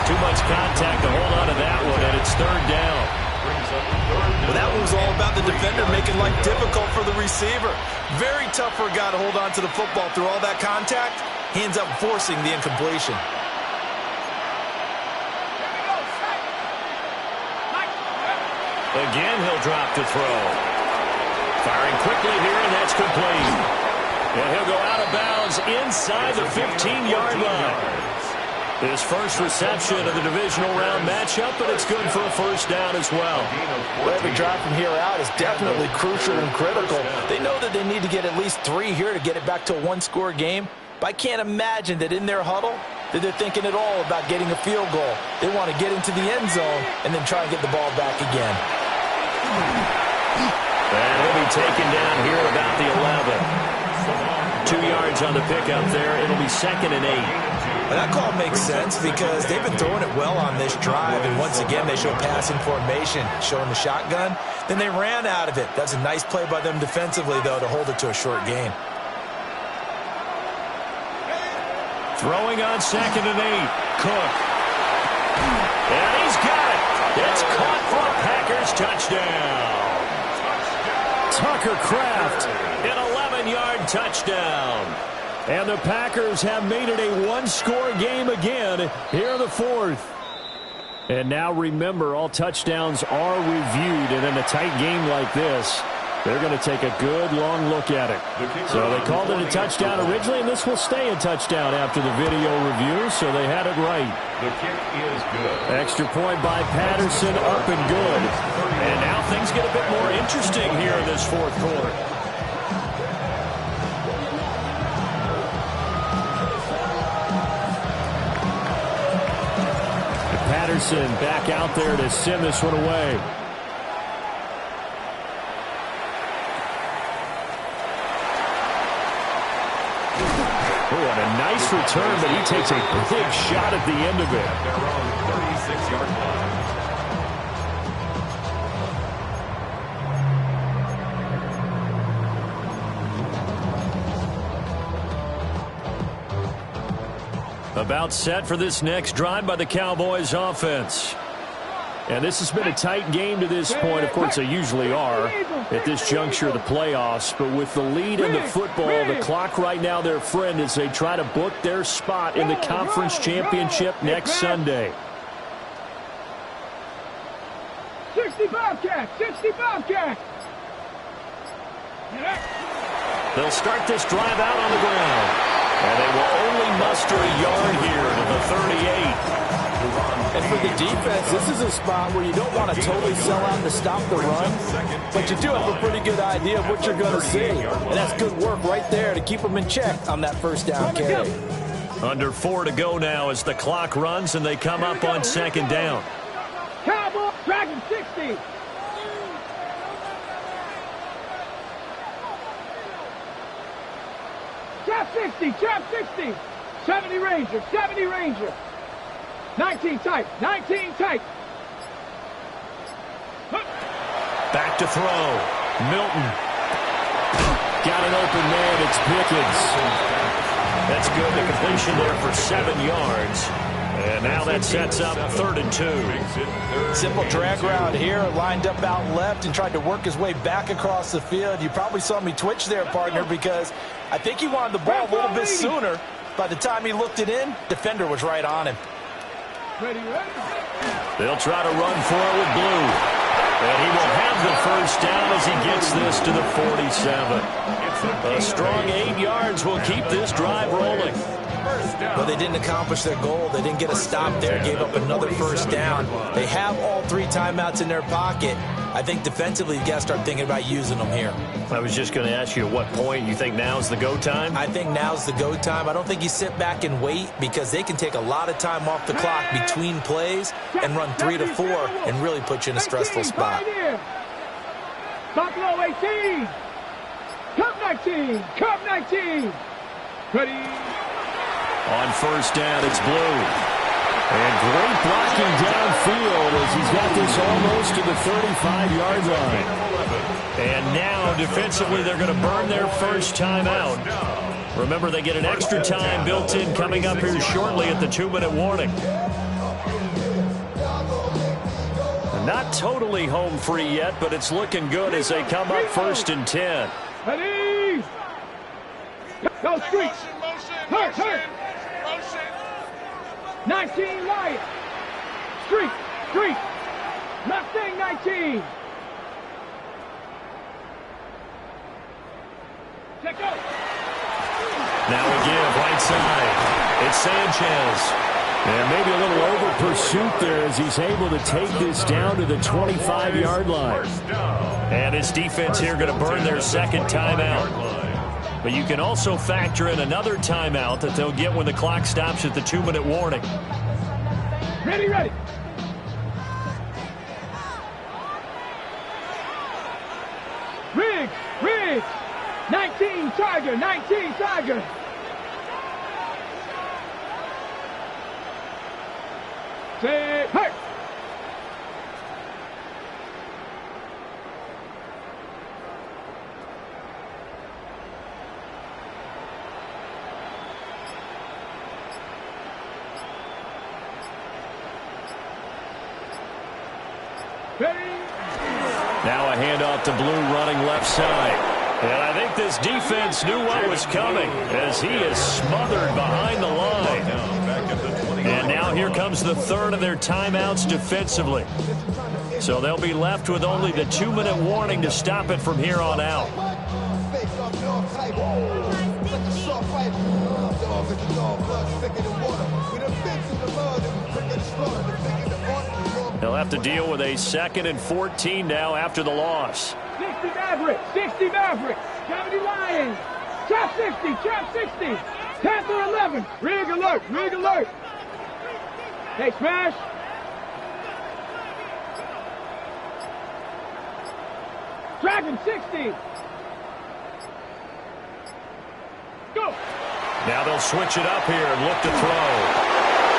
[SPEAKER 4] Too much contact to hold on to that one, and it's third down.
[SPEAKER 1] Well, that one was all about the defender making life difficult for the receiver. Very tough for a guy to hold on to the football through all that contact. He ends up forcing the incompletion.
[SPEAKER 4] Again, he'll drop to throw. Firing quickly here, and that's complete. And he'll go out of bounds inside the 15-yard line. His first reception of the divisional round matchup, but it's good for a first down as well.
[SPEAKER 1] Every drive from here out is definitely crucial and critical. They know that they need to get at least 3 here to get it back to a one-score game. But I can't imagine that in their huddle that they're thinking at all about getting a field goal. They want to get into the end zone and then try and get the ball back again.
[SPEAKER 4] And he'll be taken down here about the 11. 2 yards on the pickup there. It'll be 2nd and 8.
[SPEAKER 1] And that call makes sense because they've been throwing it well on this drive. And once again, they show passing formation, showing the shotgun. Then they ran out of it. That's a nice play by them defensively, though, to hold it to a short gain.
[SPEAKER 4] Throwing on 2nd and 8. Cook. And he's got it. It's caught for a Packers touchdown. Tucker Kraft, an 11-yard touchdown. And the Packers have made it a one-score game again here in the fourth. And now remember, all touchdowns are reviewed. And in a tight game like this, they're going to take a good long look at it. So they called it a touchdown originally, and this will stay a touchdown after the video review, so they had it right.
[SPEAKER 5] The kick is good.
[SPEAKER 4] Extra point by Patterson, up and good. And now things get a bit more interesting here in this fourth quarter. Patterson back out there to send this one away. Oh, and a
[SPEAKER 2] nice return, but he takes a big shot at the end of it.
[SPEAKER 5] Their own 36-yard line.
[SPEAKER 2] About set for this next drive by the Cowboys offense. And this has been a tight game to this point. Of course, they usually are at this juncture of the playoffs. But with the lead in the football, the clock right now their friend as they try to book their spot in the conference championship next Sunday.
[SPEAKER 3] 65 cats, 65 cats.
[SPEAKER 2] They'll start this drive out on the ground. And they will only muster a yard here to the 38.
[SPEAKER 1] And for the defense, this is a spot where you don't want to totally sell out to stop the run, but you do have a pretty good idea of what you're going to see. And that's good work right there to keep them in check on that first down carry.
[SPEAKER 2] Under 4 to go now as the clock runs and they come up on second down.
[SPEAKER 3] Cowboy, Dragon 60. Trap 60, trap 60. 70 Ranger, 70 Ranger. 19 tight, 19 tight.
[SPEAKER 2] Back to throw. Milton. Got an open man. It's Pickens. That's good. The completion there for 7 yards. And now that sets up 3rd and 2.
[SPEAKER 1] Simple drag route here, lined up out left and tried to work his way back across the field. You probably saw me twitch there, partner, because I think he wanted the ball a little bit sooner. By the time he looked it in, defender was right on him.
[SPEAKER 2] They'll try to run for it with Blue. And he will have the first down as he gets this to the 47. A strong 8 yards will keep this drive rolling.
[SPEAKER 1] But they didn't accomplish their goal. They didn't get a stop there, gave up another first down. They have all 3 timeouts in their pocket. I think defensively, you got to start thinking about using them here.
[SPEAKER 2] I was just going to ask you at what point you think now's the go time?
[SPEAKER 1] I think now's the go time. I don't think you sit back and wait because they can take a lot of time off the clock between plays and run 3 to 4 and really put you in a stressful spot.
[SPEAKER 3] Buffalo 18. Cup 19. Cup 19. Ready.
[SPEAKER 2] On first down, it's Blue. And great blocking downfield as he's got this almost to the 35-yard line. And now, defensively, they're going to burn their first time out. Remember, they get an extra time built in coming up here shortly at the 2-minute warning. Not totally home free yet, but it's looking good as they come up 1st and 10.
[SPEAKER 3] Ready. Go street. Hurt, hurt. 19 Wyatt. Street, street. Mustang 19. Check out.
[SPEAKER 2] Now we give right side. It's Sanchez. And maybe a little over pursuit there as he's able to take this down to the 25-yard line. And his defense here going to burn their second timeout. But you can also factor in another timeout that they'll get when the clock stops at the 2-minute warning.
[SPEAKER 3] Ready, ready. Riggs, Riggs. 19 Tiger, 19 Tiger. Say, hey.
[SPEAKER 2] Now a handoff to Blue running left side. And I think this defense knew what was coming as he is smothered behind the line. And now here comes the 3rd of their timeouts defensively. So they'll be left with only the 2-minute warning to stop it from here on out. They'll have to deal with a 2nd and 14 now after the loss.
[SPEAKER 3] 60 Maverick, 60 Maverick, 70 Lions, trap 60, trap 60, Panther 11, rig alert, rig alert. Hey, smash. Dragon 60. Go.
[SPEAKER 2] Now they'll switch it up here and look to throw.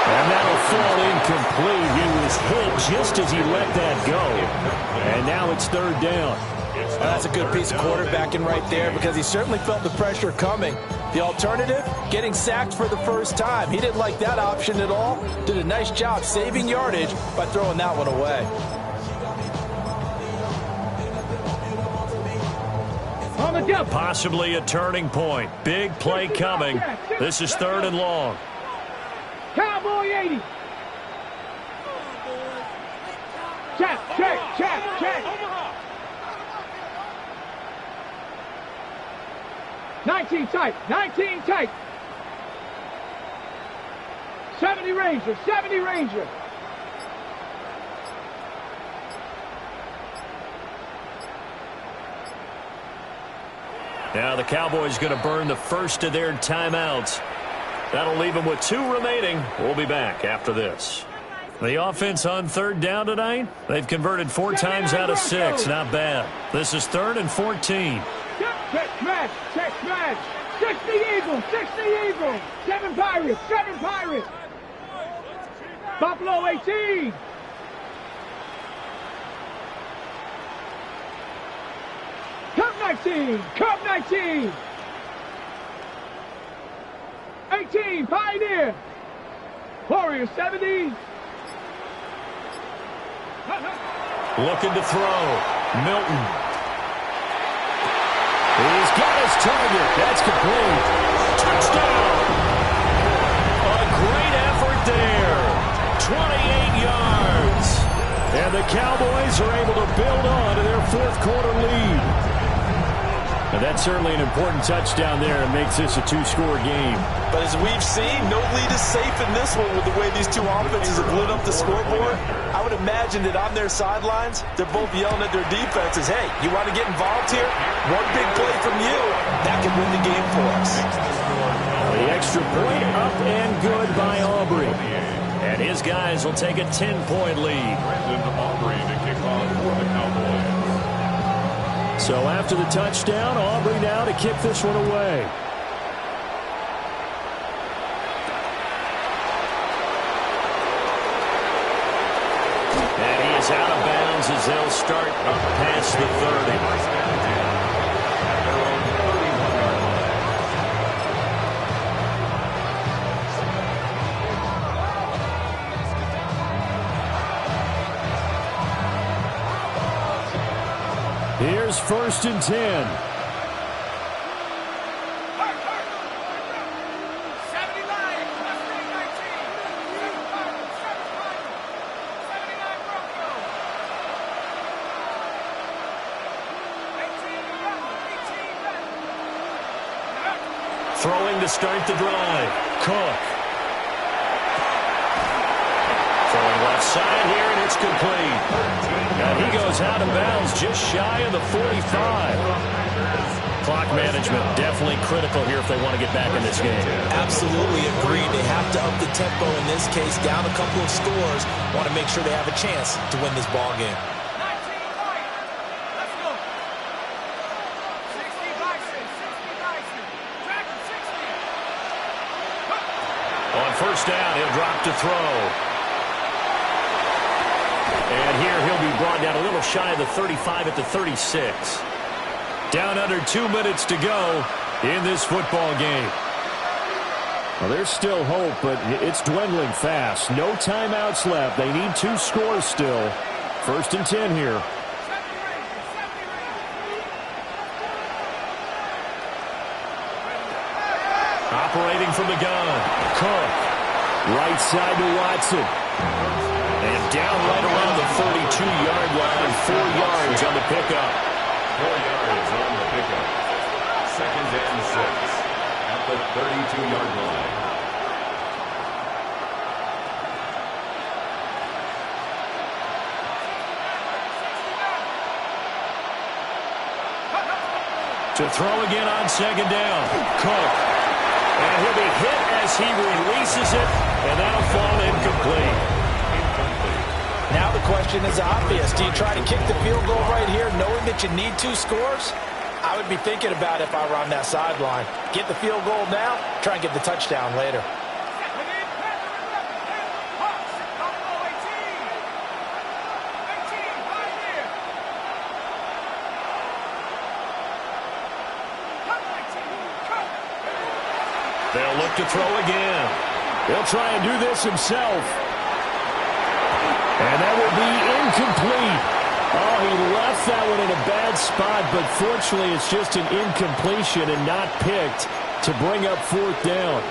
[SPEAKER 2] And that'll fall incomplete. He was hit just as he let that go. And now it's third down.
[SPEAKER 1] That's a good piece of quarterbacking right there because he certainly felt the pressure coming. The alternative, getting sacked for the first time. He didn't like that option at all. Did a nice job saving yardage by throwing that one away.
[SPEAKER 2] Possibly a turning point. Big play coming. This is third and long.
[SPEAKER 3] Cowboy 80. Check. 19 tight. 70 Ranger.
[SPEAKER 2] Now the Cowboys going to burn the first of their timeouts. That'll leave them with 2 remaining. We'll be back after this. The offense on third down tonight, they've converted 4 times out of 6. Not bad. This is 3rd and 14.
[SPEAKER 3] Check smash. 60 Eagles. 7 Pirates. Buffalo 18. Cup 19. 18, Pioneer. Warriors 70.
[SPEAKER 2] Looking to throw. Milton. He's got his target. That's complete. Touchdown. A great effort there. 28 yards. And the Cowboys are able to build on to their 4th quarter lead. And that's certainly an important touchdown there. It makes this a 2-score game.
[SPEAKER 1] But as we've seen, no lead is safe in this one with the way these 2 offenses have lit up the scoreboard. I would imagine that on their sidelines, they're both yelling at their defenses, hey, you want to get involved here? One big play from you, that could win the game for us.
[SPEAKER 2] The extra point up and good by Aubrey. And his guys will take a 10-point lead.
[SPEAKER 5] Aubrey to kick off for the Cowboys.
[SPEAKER 2] So after the touchdown, Aubrey now to kick this one away. And he is out of bounds as they'll start up past the 30. Here's 1st and 10. Throwing to start the drive. Cook. Throwing left side here, and it's complete. And he goes out of bounds just shy of the 45. Clock management definitely critical here if they want to get back in this game.
[SPEAKER 1] Absolutely agreed. They have to up the tempo in this case, down a couple of scores. Want to make sure they have a chance to win this ball game.
[SPEAKER 2] On 1st down, he'll drop to throw. And here he'll be brought down a little shy of the 35 at the 36. Down under 2 minutes to go in this football game. Well, there's still hope, but it's dwindling fast. No timeouts left. They need 2 scores still. 1st and 10 here. Operating from the gun. Cook. Right side to Watson. And down right around the 32-yard line. 4 yards on the pickup.
[SPEAKER 5] 4 yards on the pickup. 2nd and 6 at the 32-yard line.
[SPEAKER 2] To throw again on 2nd down. Cook. And he'll be hit as he releases it, and that'll fall incomplete.
[SPEAKER 1] Now the question is obvious. Do you try to kick the field goal right here knowing that you need 2 scores? I would be thinking about if I were on that sideline. Get the field goal now, try and get the touchdown later.
[SPEAKER 2] They'll look to throw again. He'll try and do this himself. And that will be incomplete. Oh, he left that one in a bad spot, but fortunately it's just an incompletion and not picked to bring up 4th down.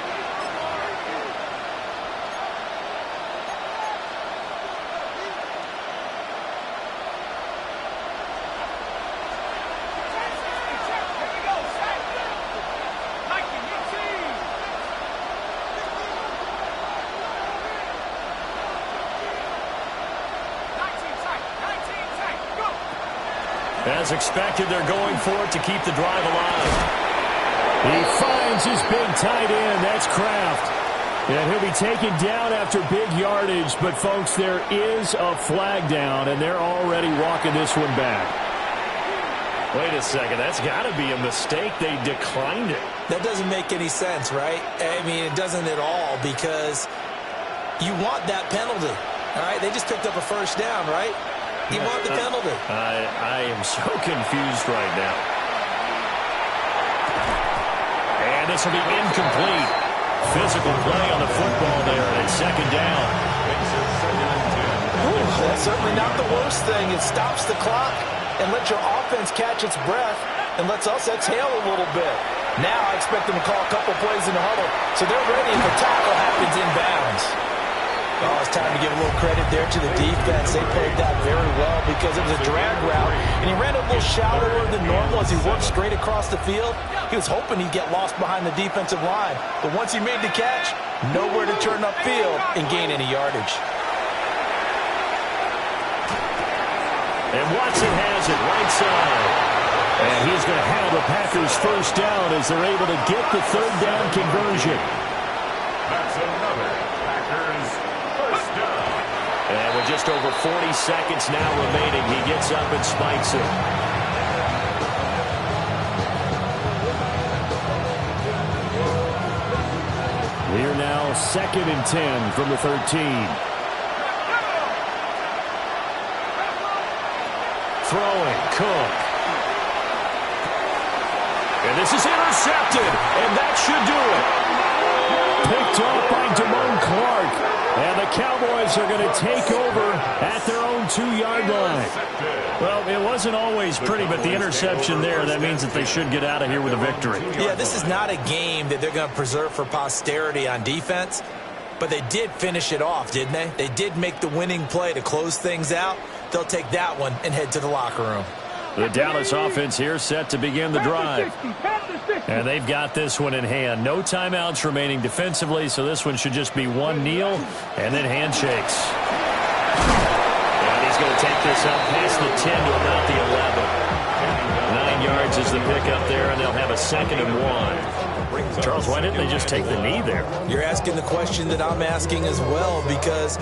[SPEAKER 2] As expected, they're going for it to keep the drive alive. He finds his big tight end. That's Kraft. And he'll be taken down after big yardage. But, folks, there is a flag down, and they're already walking this one back. Wait a second. That's got to be a mistake. They declined it.
[SPEAKER 1] That doesn't make any sense, right? I mean, it doesn't at all because you want that penalty. All right? They just picked up a 1st down, right? You want the penalty.
[SPEAKER 2] I am so confused right now. And this will be incomplete. Physical play on the football there, and 2nd down.
[SPEAKER 1] That's certainly not the worst thing. It stops the clock and lets your offense catch its breath and lets us exhale a little bit. Now I expect them to call a couple plays in the huddle, so they're ready if the tackle happens inbounds. Oh, it's time to give a little credit there to the defense. They played that very well because it was a drag route, and he ran a little shallower than normal as he worked straight across the field. He was hoping he'd get lost behind the defensive line, but once he made the catch, nowhere to turn upfield and gain any yardage.
[SPEAKER 2] And Watson has it right side. And he's going to have the Packers 1st down as they're able to get the 3rd down conversion.
[SPEAKER 5] That's another Packers 1st down.
[SPEAKER 2] And with just over 40 seconds now remaining, he gets up and spikes it. We are now 2nd and 10 from the 13. Throwing, Cook. And this is intercepted, and that should do it. Picked off by Damone Clark. And the Cowboys are going to take over at their own 2-yard line. Well, it wasn't always pretty, but the interception there, that means that they should get out of here with a victory.
[SPEAKER 1] Yeah, this is not a game that they're going to preserve for posterity on defense, but they did finish it off, didn't they? They did make the winning play to close things out. They'll take that one and head to the locker room.
[SPEAKER 2] The Dallas offense here set to begin the drive. And they've got this one in hand. No timeouts remaining defensively, so this one should just be one kneel and then handshakes. And he's going to take this up past the 10 to about the 11. 9 yards is the pickup there, and they'll have a 2nd and 1. Charles, why didn't they just take the knee there?
[SPEAKER 1] You're asking the question that I'm asking as well, because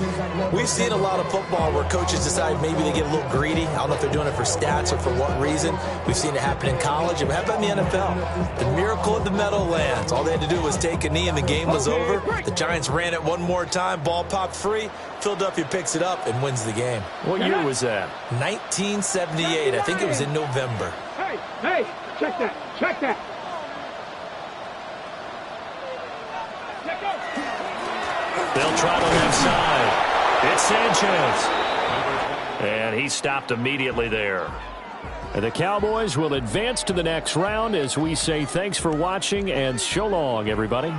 [SPEAKER 1] we've seen a lot of football where coaches decide maybe they get a little greedy. I don't know if they're doing it for stats or for what reason. We've seen it happen in college. It happened in the NFL. The miracle of the Meadowlands. All they had to do was take a knee and the game was over. The Giants ran it one more time. Ball popped free. Philadelphia picks it up and wins the game.
[SPEAKER 2] What year was that?
[SPEAKER 1] 1978. I think it was in November.
[SPEAKER 3] Hey, check that. Check that.
[SPEAKER 2] They'll try the left side. It's Sanchez. And he stopped immediately there. And the Cowboys will advance to the next round as we say thanks for watching and so long, everybody.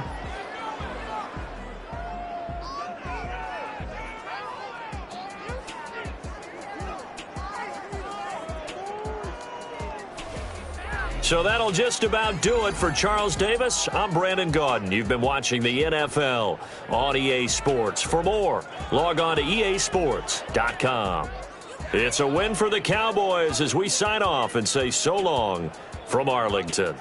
[SPEAKER 2] So that'll just about do it for Charles Davis. I'm Brandon Gaudin. You've been watching the NFL on EA Sports. For more, log on to easports.com. It's a win for the Cowboys as we sign off and say so long from Arlington.